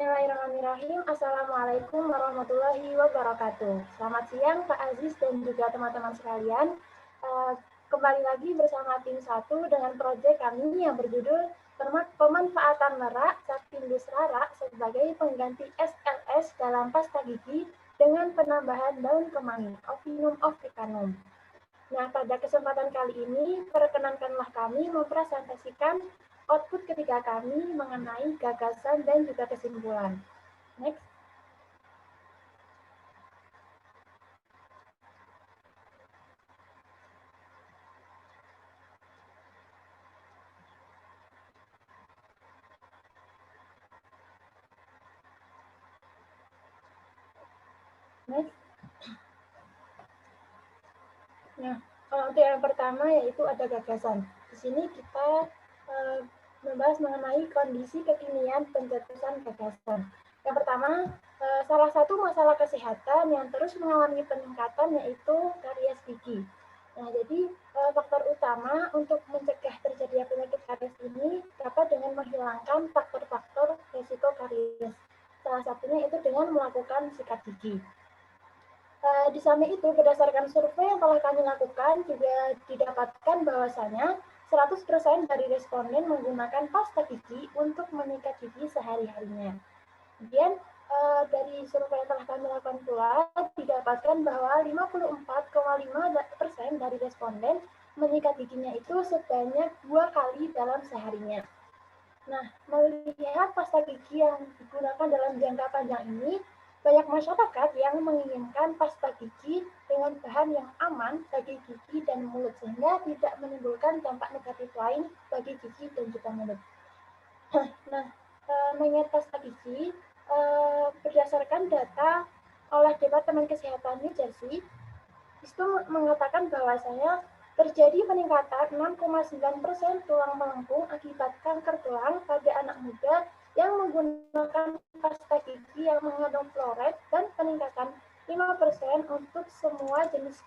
Bismillahirrahmanirrahim. Assalamualaikum warahmatullahi wabarakatuh. Selamat siang Pak Aziz dan juga teman-teman sekalian. Kembali lagi bersama tim 1 dengan proyek kami yang berjudul pemanfaatan lerak Sapindus rara sebagai pengganti SLS dalam pasta gigi dengan penambahan daun kemangi, Opinum africanum. Nah, pada kesempatan kali ini, perkenankanlah kami mempresentasikan output ketiga kami mengenai gagasan dan juga kesimpulan. Next. Next. Nah, untuk yang pertama yaitu ada gagasan. Di sini kita membahas mengenai kondisi kekinian pencetusan gagasan. Yang pertama, salah satu masalah kesehatan yang terus mengalami peningkatan yaitu karies gigi. Nah, jadi faktor utama untuk mencegah terjadinya penyakit karies ini dapat dengan menghilangkan faktor-faktor risiko karies. Salah satunya itu dengan melakukan sikat gigi. Di samping itu, berdasarkan survei yang telah kami lakukan, juga didapatkan bahwasanya 100% dari responden menggunakan pasta gigi untuk menyikat gigi sehari-harinya. Kemudian, dari survei yang telah kami lakukan pula, didapatkan bahwa 54,5% dari responden menyikat giginya itu sebanyak 2 kali dalam seharinya. Nah, melihat pasta gigi yang digunakan dalam jangka panjang ini, banyak masyarakat yang menginginkan pasta gigi dengan bahan yang aman bagi gigi dan mulut, sehingga tidak menimbulkan dampak negatif lain bagi gigi dan juga mulut. Nah, mengingat pasta gigi, berdasarkan data oleh Departemen Kesehatan New Jersey, itu mengatakan bahwasanya terjadi peningkatan 6,9% tulang melengkung akibat kanker tulang pada anak muda yang menggunakan pasta gigi yang mengandung fluoride dan peningkatan 5% untuk semua jenis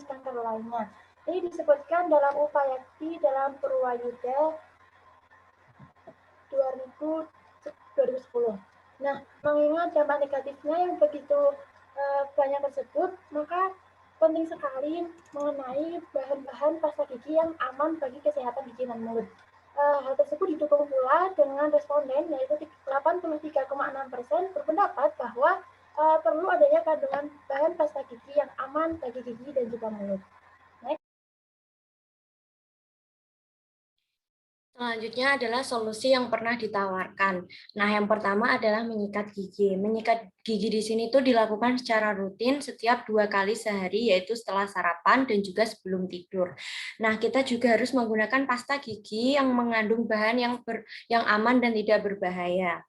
kanker lainnya. Ini disebutkan dalam Upayakti dalam Purwayuda 2010. Nah, mengingat dampak negatifnya yang begitu banyak tersebut, maka penting sekali mengenai bahan-bahan pasta gigi yang aman bagi kesehatan gigi dan mulut. Hal tersebut didukung pula dengan responden, yaitu 83,6% berpendapat bahwa perlu adanya kandungan bahan pasta gigi yang aman bagi gigi dan juga mulut. Selanjutnya adalah solusi yang pernah ditawarkan. Nah, yang pertama adalah menyikat gigi. Menyikat gigi di sini tuh dilakukan secara rutin setiap 2 kali sehari, yaitu setelah sarapan dan juga sebelum tidur. Nah, kita juga harus menggunakan pasta gigi yang mengandung bahan yang aman dan tidak berbahaya.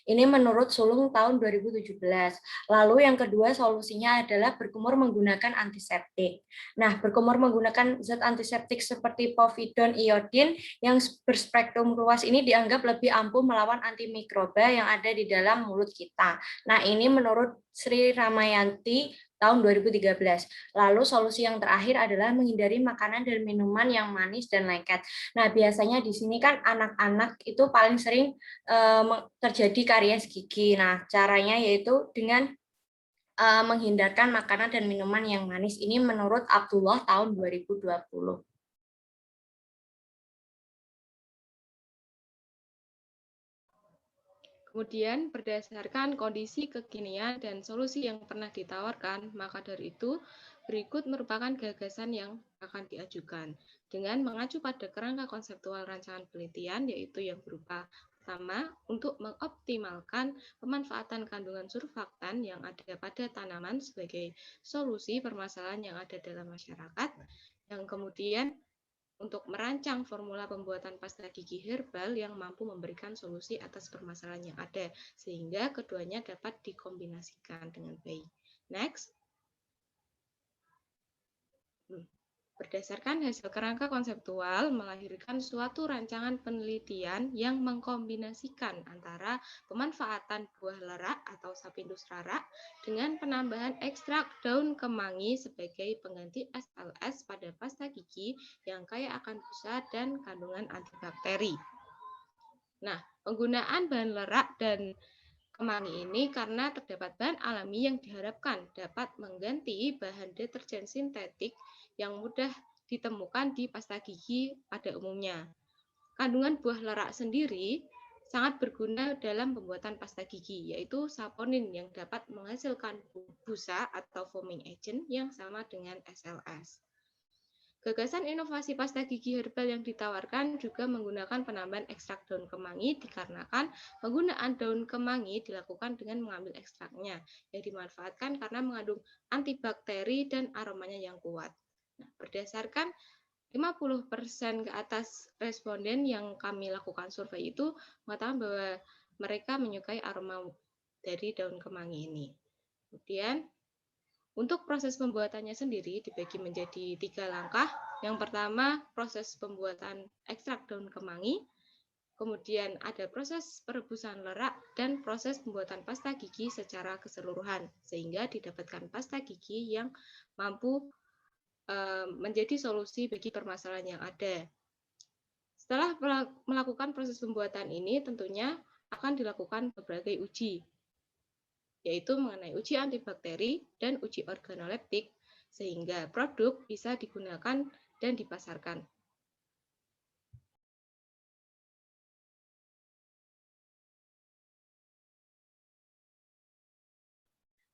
Ini menurut Sulung tahun 2017. Lalu yang kedua solusinya adalah berkumur menggunakan antiseptik. Nah, berkumur menggunakan zat antiseptik seperti povidone iodin yang berspektrum luas ini dianggap lebih ampuh melawan antimikroba yang ada di dalam mulut kita. Nah, ini menurut Sri Ramayanti tahun 2013. Lalu solusi yang terakhir adalah menghindari makanan dan minuman yang manis dan lengket. Nah, biasanya di sini kan anak-anak itu paling sering terjadi karies gigi. Nah, caranya yaitu dengan menghindarkan makanan dan minuman yang manis. Ini menurut Abdullah tahun 2020. Kemudian, berdasarkan kondisi kekinian dan solusi yang pernah ditawarkan, maka dari itu berikut merupakan gagasan yang akan diajukan dengan mengacu pada kerangka konseptual rancangan penelitian, yaitu yang berupa pertama, untuk mengoptimalkan pemanfaatan kandungan surfaktan yang ada pada tanaman sebagai solusi permasalahan yang ada dalam masyarakat, yang kemudian untuk merancang formula pembuatan pasta gigi herbal yang mampu memberikan solusi atas permasalahan yang ada, sehingga keduanya dapat dikombinasikan dengan baik. Next. Berdasarkan hasil kerangka konseptual, melahirkan suatu rancangan penelitian yang mengkombinasikan antara pemanfaatan buah lerak atau Sapindus rara dengan penambahan ekstrak daun kemangi sebagai pengganti SLS pada pasta gigi yang kaya akan busa dan kandungan antibakteri. Nah, penggunaan bahan lerak dan kemangi ini karena terdapat bahan alami yang diharapkan dapat mengganti bahan deterjen sintetik yang mudah ditemukan di pasta gigi pada umumnya. Kandungan buah lerak sendiri sangat berguna dalam pembuatan pasta gigi, yaitu saponin yang dapat menghasilkan busa atau foaming agent yang sama dengan SLS. Gagasan inovasi pasta gigi herbal yang ditawarkan juga menggunakan penambahan ekstrak daun kemangi dikarenakan penggunaan daun kemangi dilakukan dengan mengambil ekstraknya yang dimanfaatkan karena mengandung antibakteri dan aromanya yang kuat. Nah, berdasarkan 50% ke atas responden yang kami lakukan survei itu mengatakan bahwa mereka menyukai aroma dari daun kemangi ini. Kemudian untuk proses pembuatannya sendiri dibagi menjadi 3 langkah. Yang pertama, proses pembuatan ekstrak daun kemangi. Kemudian ada proses perebusan lerak dan proses pembuatan pasta gigi secara keseluruhan, sehingga didapatkan pasta gigi yang mampu menjadi solusi bagi permasalahan yang ada. Setelah melakukan proses pembuatan ini, tentunya akan dilakukan berbagai uji, yaitu mengenai uji antibakteri dan uji organoleptik, sehingga produk bisa digunakan dan dipasarkan.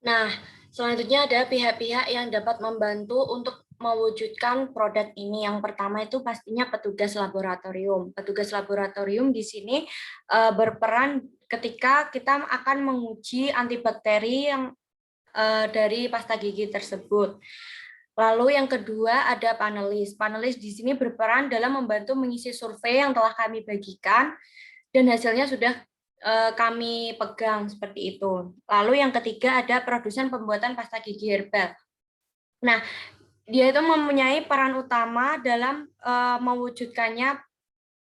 Nah, selanjutnya ada pihak-pihak yang dapat membantu untuk mewujudkan produk ini. Yang pertama itu pastinya petugas laboratorium. Petugas laboratorium di sini berperan ketika kita akan menguji antibakteri yang dari pasta gigi tersebut. Lalu yang kedua ada panelis. Panelis di sini berperan dalam membantu mengisi survei yang telah kami bagikan dan hasilnya sudah kami pegang seperti itu. Lalu yang ketiga ada produsen pembuatan pasta gigi herbal. Nah, dia itu mempunyai peran utama dalam mewujudkannya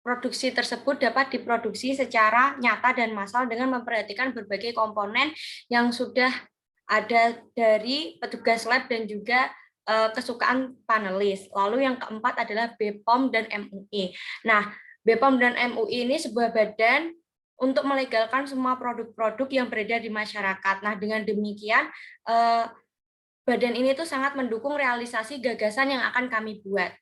produksi tersebut dapat diproduksi secara nyata dan massal dengan memperhatikan berbagai komponen yang sudah ada dari petugas lab dan juga kesukaan panelis. Lalu yang keempat adalah BPOM dan MUI. Nah, BPOM dan MUI ini sebuah badan untuk melegalkan semua produk-produk yang beredar di masyarakat. Nah, dengan demikian badan ini tuh sangat mendukung realisasi gagasan yang akan kami buat.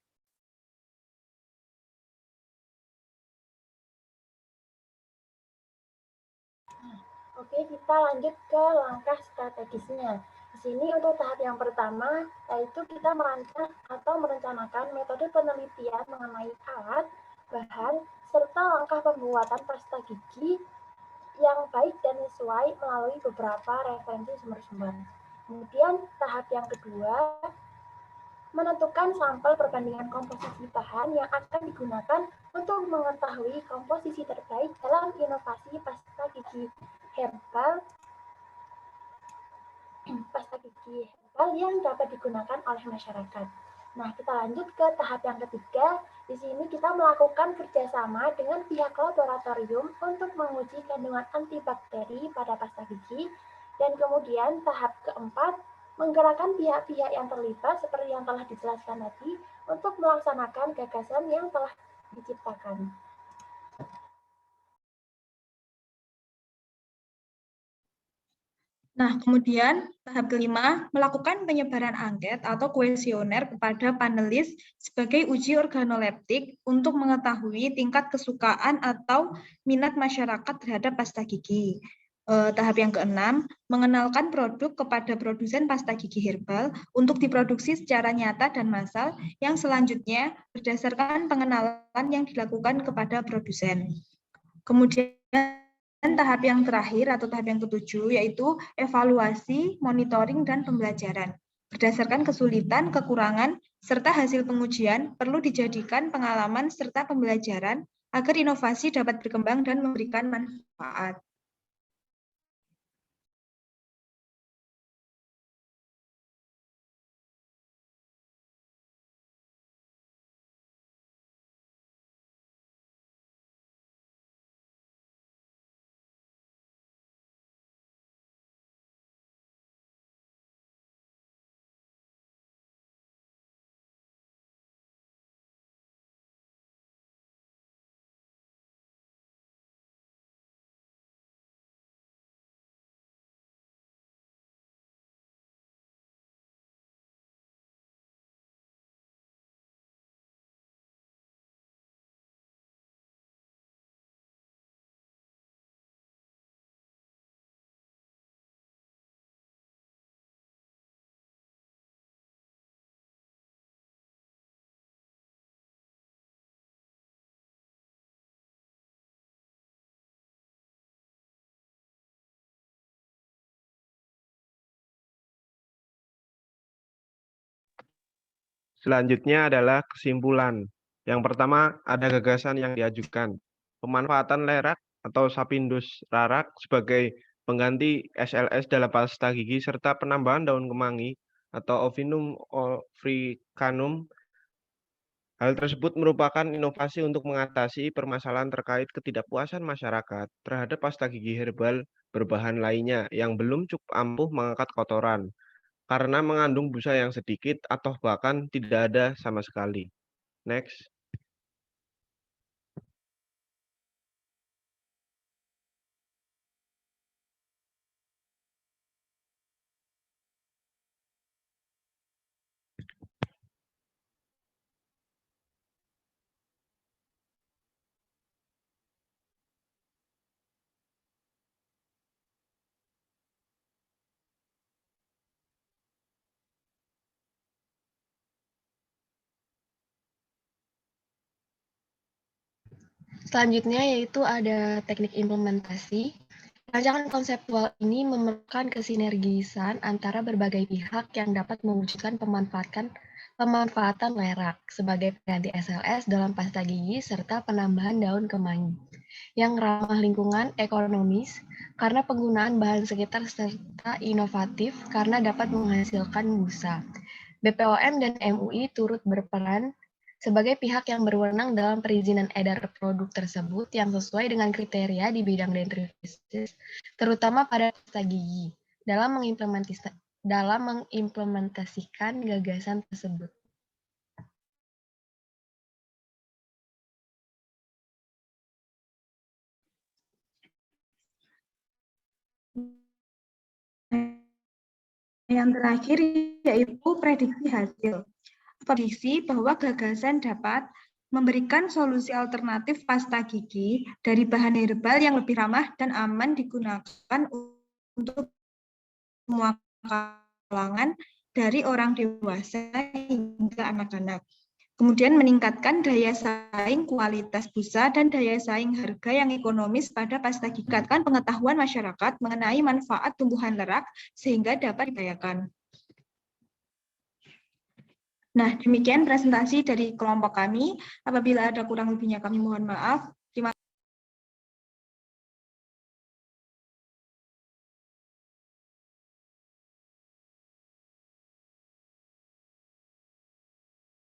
Oke, kita lanjut ke langkah strategisnya. Di sini untuk tahap yang pertama, yaitu kita merancang atau merencanakan metode penelitian mengenai alat, bahan, serta langkah pembuatan pasta gigi yang baik dan sesuai melalui beberapa referensi sumber-sumber. Kemudian tahap yang kedua, menentukan sampel perbandingan komposisi bahan yang akan digunakan untuk mengetahui komposisi terbaik dalam inovasi pasta gigi herbal yang dapat digunakan oleh masyarakat. Nah, kita lanjut ke tahap yang ketiga. Di sini kita melakukan kerjasama dengan pihak laboratorium untuk menguji kandungan antibakteri pada pasta gigi. Dan kemudian tahap keempat, menggerakkan pihak-pihak yang terlibat seperti yang telah dijelaskan tadi untuk melaksanakan gagasan yang telah diciptakan. Nah, kemudian tahap kelima, melakukan penyebaran angket atau kuesioner kepada panelis sebagai uji organoleptik untuk mengetahui tingkat kesukaan atau minat masyarakat terhadap pasta gigi. Tahap yang keenam, mengenalkan produk kepada produsen pasta gigi herbal untuk diproduksi secara nyata dan massal yang selanjutnya berdasarkan pengenalan yang dilakukan kepada produsen. Kemudian tahap yang terakhir atau tahap yang ketujuh yaitu evaluasi, monitoring, dan pembelajaran. Berdasarkan kesulitan, kekurangan, serta hasil pengujian perlu dijadikan pengalaman serta pembelajaran agar inovasi dapat berkembang dan memberikan manfaat. Selanjutnya adalah kesimpulan. Yang pertama, ada gagasan yang diajukan. Pemanfaatan lerak atau sapindus rarak sebagai pengganti SLS dalam pasta gigi serta penambahan daun kemangi atau Ovinum africanum. Hal tersebut merupakan inovasi untuk mengatasi permasalahan terkait ketidakpuasan masyarakat terhadap pasta gigi herbal berbahan lainnya yang belum cukup ampuh mengangkat kotoran karena mengandung busa yang sedikit atau bahkan tidak ada sama sekali. Next. Selanjutnya yaitu ada teknik implementasi. Rancangan konseptual ini memerlukan kesinergisan antara berbagai pihak yang dapat mewujudkan pemanfaatan lerak sebagai pengganti SLS dalam pasta gigi serta penambahan daun kemangi yang ramah lingkungan, ekonomis, karena penggunaan bahan sekitar serta inovatif karena dapat menghasilkan busa. BPOM dan MUI turut berperan sebagai pihak yang berwenang dalam perizinan edar produk tersebut yang sesuai dengan kriteria di bidang dentifricis, terutama pada pasta gigi, dalam mengimplementasikan gagasan tersebut. Yang terakhir yaitu prediksi hasil. Prediksi bahwa gagasan dapat memberikan solusi alternatif pasta gigi dari bahan herbal yang lebih ramah dan aman digunakan untuk semua kalangan dari orang dewasa hingga anak-anak. Kemudian meningkatkan daya saing kualitas busa dan daya saing harga yang ekonomis pada pasta gigi. Meningkatkan pengetahuan masyarakat mengenai manfaat tumbuhan lerak sehingga dapat diupayakan. Nah, demikian presentasi dari kelompok kami. Apabila ada kurang lebihnya kami mohon maaf.